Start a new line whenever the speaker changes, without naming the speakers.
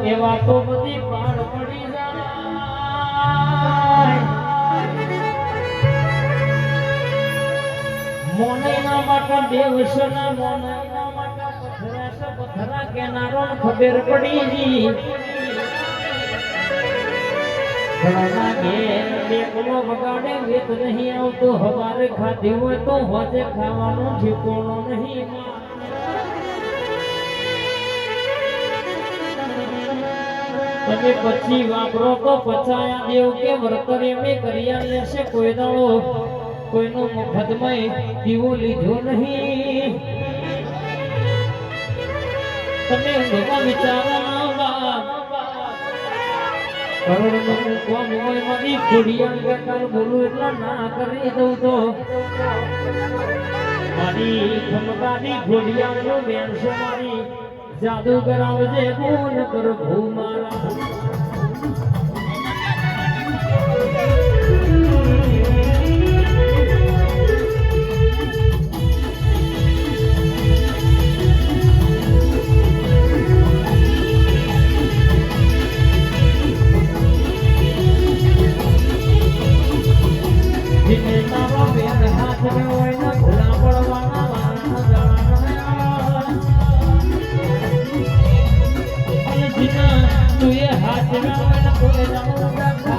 એવા તો બધી પાડ પડી જાય મોનૈના માટે દેવસના મોનૈના માટે પથરા કેનારો ખબર પડી ગઈ ઘણા ઘેર બેકલો વગાડે વેત નહીં આવતો હવારે ખાધી હોય તો હોજે ખાવાનું ઠેકોણો નહીં તમે પછી વાપરો તો પચાયા દેવ કે વર્તર એમે કર્યા લેશે કોઈ દાડો કોઈનો મફતમય દીવો લીધો નહીં તમે ઊંઘમાં વિચારો બાપ કરોડનું કોમ હોય મારી ઘોડિયા ગટાર બોલું એટલા ના કરી દઉં તો મારી ખમકાની ઘોડિયાનો બેન છે મારી જાદુ કરાવજે બોલ કર ભૂ મારા તું એ હાથ ના